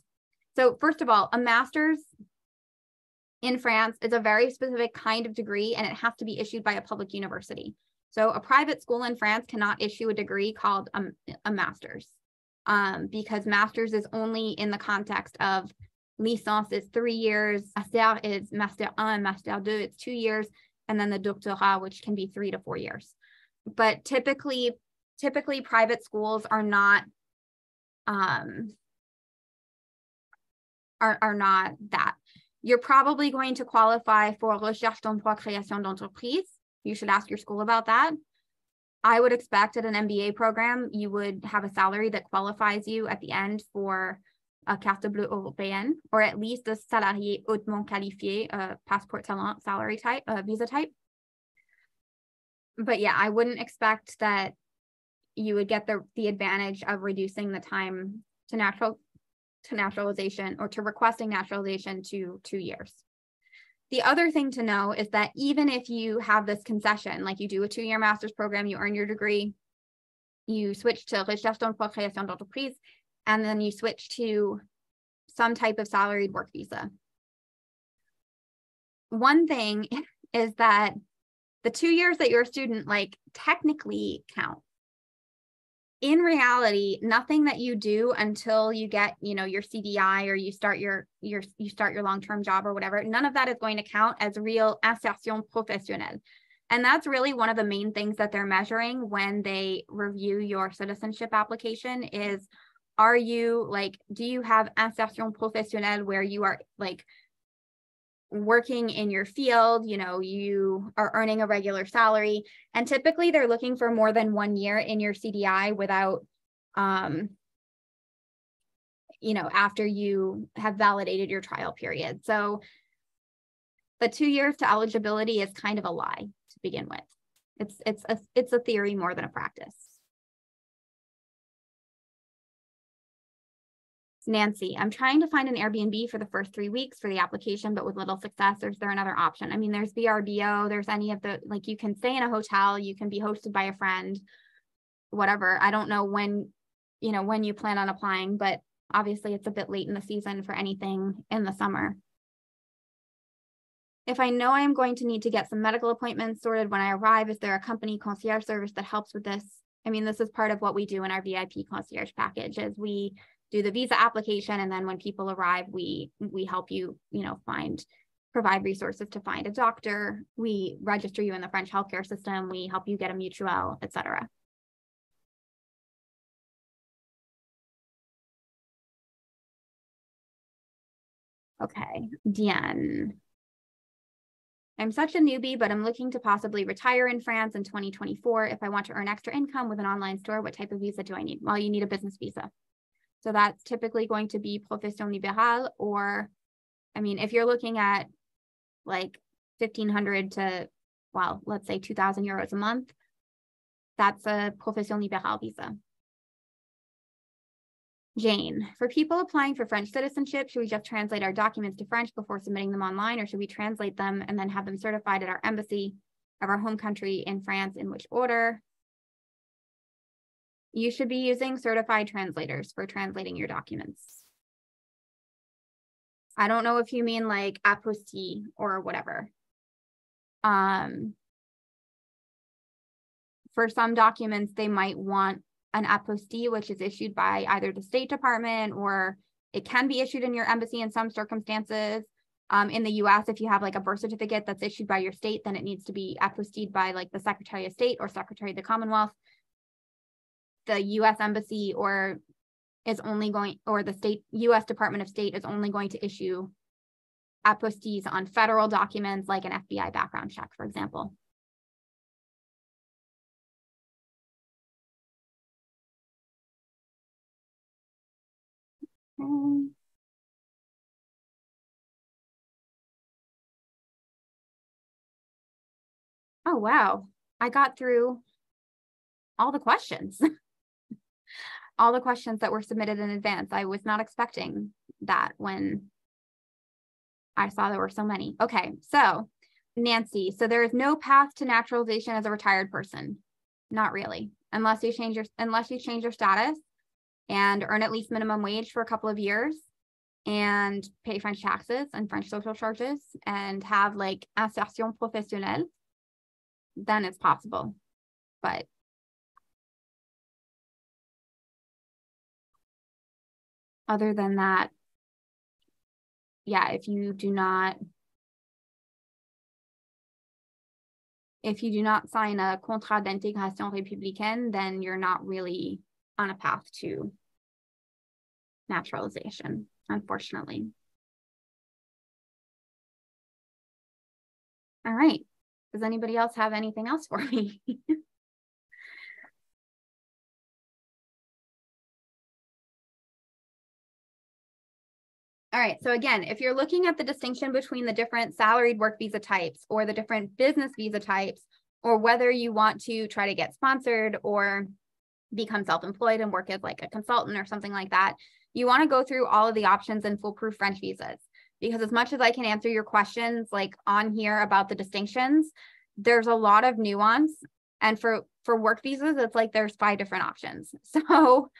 so first of all, a master's in France is a very specific kind of degree, and it has to be issued by a public university. So a private school in France cannot issue a degree called a master's because master's is only in the context of licence is 3 years, master is master 1, master 2, it's 2 years, and then the doctorat, which can be 3 to 4 years. But typically private schools are not that. You're probably going to qualify for recherche d'emploi création d'entreprise. You should ask your school about that. I would expect at an MBA program, you would have a salary that qualifies you at the end for a carte bleue européenne, or at least a salarié hautement qualifié, passport talent salary type, visa type. But yeah, I wouldn't expect that you would get the advantage of reducing the time to naturalization or to requesting naturalization to 2 years. The other thing to know is that even if you have this concession, like you do a 2-year master's program, you earn your degree, you switch to recherche d'emploi création d'entreprise, and then you switch to some type of salaried work visa. One thing is that the 2 years that you're a student, like, technically count. In reality, nothing that you do until you get, your CDI or you start your long-term job or whatever, none of that is going to count as real insertion professionnelle. And that's really one of the main things that they're measuring when they review your citizenship application is, do you have insertion professionnelle where you are working in your field, you are earning a regular salary, and typically they're looking for more than 1 year in your CDI without, after you have validated your trial period. So the 2 years to eligibility is kind of a lie to begin with. It's a theory more than a practice. Nancy, I'm trying to find an Airbnb for the first 3 weeks for the application, but with little success. Is there another option? I mean, there's VRBO, there's any of the, you can stay in a hotel, you can be hosted by a friend, whatever. I don't know when you plan on applying, but obviously it's a bit late in the season for anything in the summer. If I know I am going to need to get some medical appointments sorted when I arrive, is there a company concierge service that helps with this? I mean, this is part of what we do in our VIP concierge package, is we do the visa application, and then when people arrive, we help you, provide resources to find a doctor. We register you in the French healthcare system. We help you get a mutuelle, etc. Okay, Diane. I'm such a newbie, but I'm looking to possibly retire in France in 2024. If I want to earn extra income with an online store, what type of visa do I need? Well, you need a business visa. So that's typically going to be profession libérale, or, I mean, if you're looking at like 1,500 to, well, let's say 2,000 euros a month, that's a profession libérale visa. Jane, for people applying for French citizenship, should we just translate our documents to French before submitting them online, or should we translate them and then have them certified at our embassy of our home country in France? In which order? You should be using certified translators for translating your documents. I don't know if you mean like apostille or whatever. For some documents, they might want an apostille, which is issued by either the State Department, or it can be issued in your embassy in some circumstances. In the US, if you have like a birth certificate that's issued by your state, then it needs to be apostilled by like the Secretary of State or Secretary of the Commonwealth. The US Embassy or is only going, or the US Department of State is only going to issue apostilles on federal documents like an FBI background check, for example. Oh, wow. I got through all the questions. All the questions that were submitted in advance. I was not expecting that when I saw there were so many. Okay, so Nancy, so there is no path to naturalization as a retired person. Not really, unless you change your status and earn at least minimum wage for a couple of years and pay French taxes and French social charges and have like insertion professionnelle, then it's possible. But other than that, yeah, if you do not sign a contrat d'intégration républicaine, then you're not really on a path to naturalization, unfortunately. All right. Does anybody else have anything else for me? All right, so again, if you're looking at the distinction between the different salaried work visa types or the different business visa types, or whether you want to try to get sponsored or become self-employed and work as like a consultant or something like that, you want to go through all of the options in foolproof French visas. Because as much as I can answer your questions like on here about the distinctions, there's a lot of nuance. And for work visas, it's like there's 5 different options. So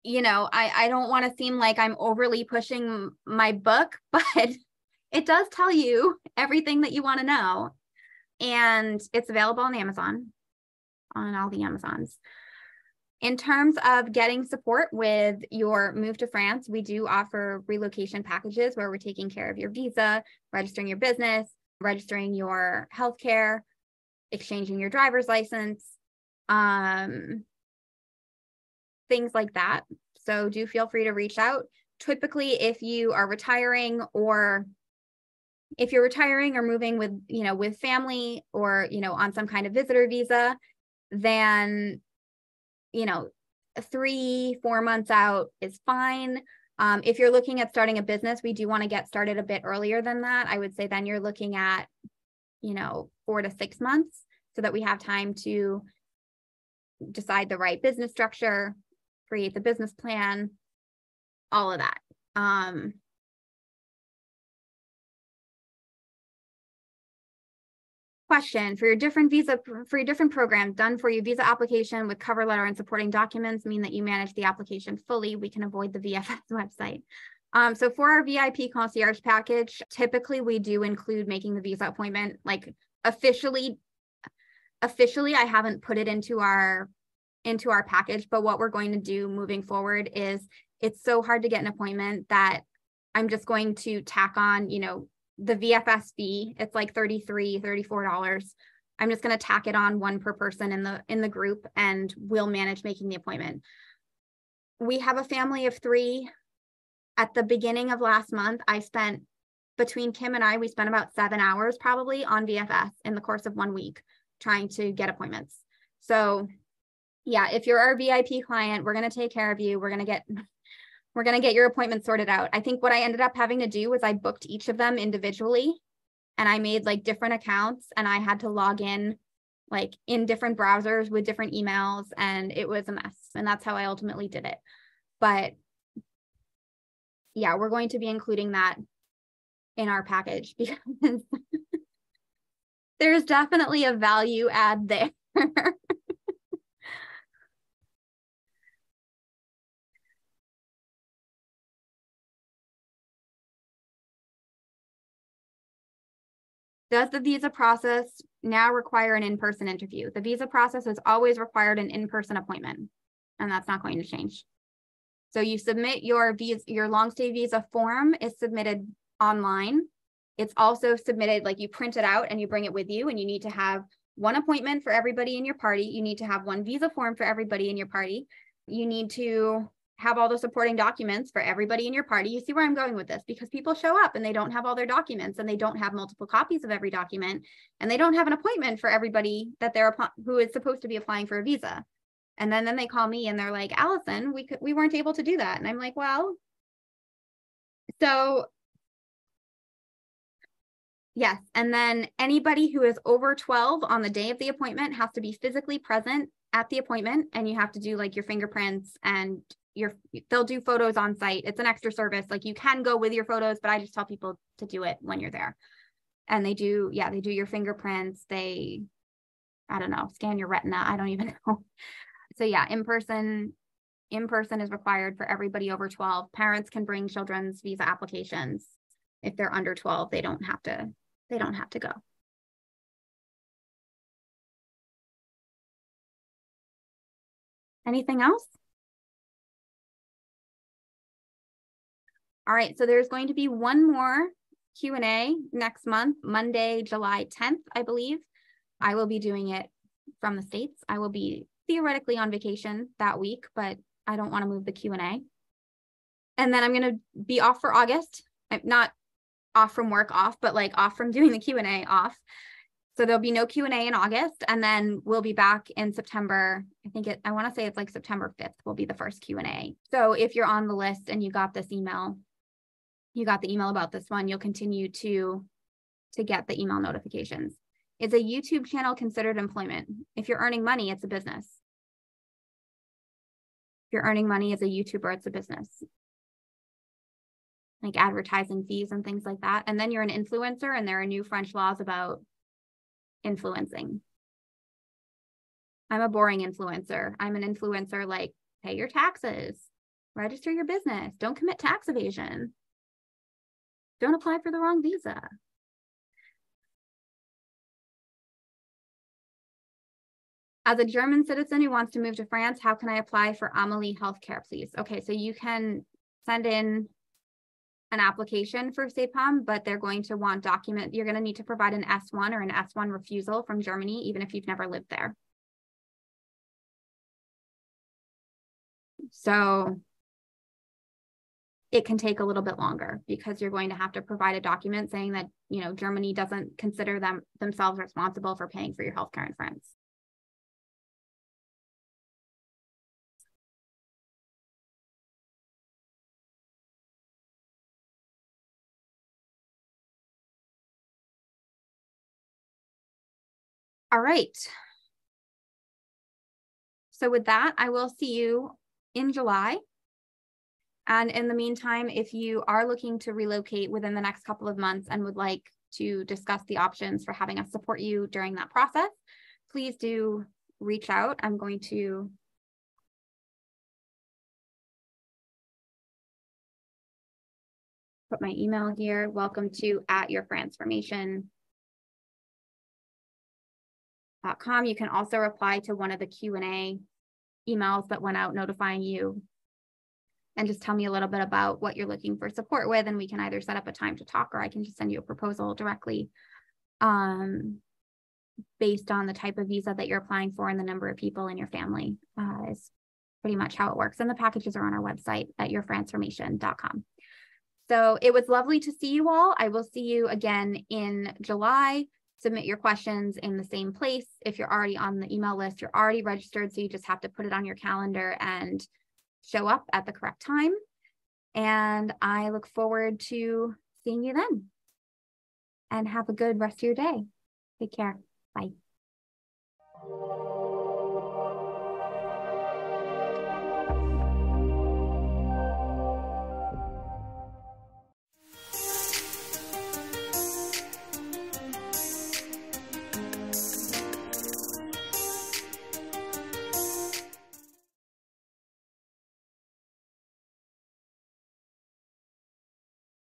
you know, I don't want to seem like I'm overly pushing my book, but it does tell you everything that you want to know. And it's available on Amazon, on all the Amazons. In terms of getting support with your move to France, we do offer relocation packages where we're taking care of your visa, registering your business, registering your healthcare, exchanging your driver's license, things like that. So do feel free to reach out. Typically, if you are retiring or if you're retiring or moving with, you know, with family or, you know, on some kind of visitor visa, then, you know, 3-4 months out is fine. If you're looking at starting a business, we do want to get started a bit earlier than that. I would say then you're looking at, you know, 4 to 6 months so that we have time to decide the right business structure, create the business plan, all of that. Question, for your different program done for you, visa application with cover letter and supporting documents mean that you manage the application fully. We can avoid the VFS website. So for our VIP concierge package, typically we do include making the visa appointment. Like officially, I haven't put it into our package, but what we're going to do moving forward is it's so hard to get an appointment that I'm just going to tack on, you know, the VFS fee. It's like $33, $34. I'm just going to tack it on one per person in the group, and we'll manage making the appointment. We have a family of 3. At the beginning of last month, I spent between Kim and I, we spent about 7 hours probably on VFS in the course of 1 week trying to get appointments. So yeah, if you're our VIP client, we're going to take care of you. We're going to get your appointment sorted out. I think what I ended up having to do was I booked each of them individually, and I made like different accounts, and I had to log in like in different browsers with different emails, and it was a mess. And that's how I ultimately did it. But yeah, we're going to be including that in our package because there's definitely a value add there. Does the visa process now require an in-person interview? The visa process has always required an in-person appointment, and that's not going to change. So you submit your long stay visa form is submitted online. It's also submitted, like you print it out and you bring it with you, and you need to have one appointment for everybody in your party. You need to have one visa form for everybody in your party. You need to have all the supporting documents for everybody in your party. You see where I'm going with this, because people show up and they don't have all their documents, and they don't have multiple copies of every document, and they don't have an appointment for everybody that who is supposed to be applying for a visa. And then they call me and they're like, Allison, we weren't able to do that. And I'm like, well, so yes. And then anybody who is over 12 on the day of the appointment has to be physically present at the appointment, and you have to do like your fingerprints, and they'll do photos on site. It's an extra service. Like you can go with your photos, but I just tell people to do it when you're there. And they do your fingerprints. I don't know, scan your retina. I don't even know. So yeah, in person is required for everybody over 12. Parents can bring children's visa applications. If they're under 12, they don't have to go. Anything else? All right, so there's going to be one more Q&A next month, Monday, July 10th, I believe. I will be doing it from the States. I will be theoretically on vacation that week, but I don't want to move the Q&A. And then I'm going to be off for August. I'm not off from work off, but like off from doing the Q&A off. So there'll be no Q&A in August, and then we'll be back in September. I want to say it's like September 5th will be the first Q&A. So if you're on the list and you got the email about this one, you'll continue to get the email notifications. Is a YouTube channel considered employment? If you're earning money, it's a business. If you're earning money as a YouTuber, it's a business. Like advertising fees and things like that. And then you're an influencer, and there are new French laws about influencing. I'm a boring influencer. I'm an influencer like pay your taxes, register your business, don't commit tax evasion, don't apply for the wrong visa. As a German citizen who wants to move to France, how can I apply for Amelie Healthcare, please? Okay, so you can send in an application for SEPAM, but they're going to want you're going to need to provide an S1 or an S1 refusal from Germany, even if you've never lived there. So it can take a little bit longer, because you're going to have to provide a document saying that, Germany doesn't consider themselves responsible for paying for your healthcare in France. All right. So with that, I will see you in July. And in the meantime, if you are looking to relocate within the next couple of months and would like to discuss the options for having us support you during that process, please do reach out. I'm going to put my email here. Welcome to @yourfranceformation.com. You can also reply to one of the Q&A emails that went out notifying you, and just tell me a little bit about what you're looking for support with, and we can either set up a time to talk, or I can just send you a proposal directly based on the type of visa that you're applying for and the number of people in your family is pretty much how it works. And the packages are on our website at yourfranceformation.com. So it was lovely to see you all. I will see you again in July. Submit your questions in the same place. If you're already on the email list, you're already registered, so you just have to put it on your calendar and show up at the correct time. And I look forward to seeing you then. And have a good rest of your day. Take care. Bye.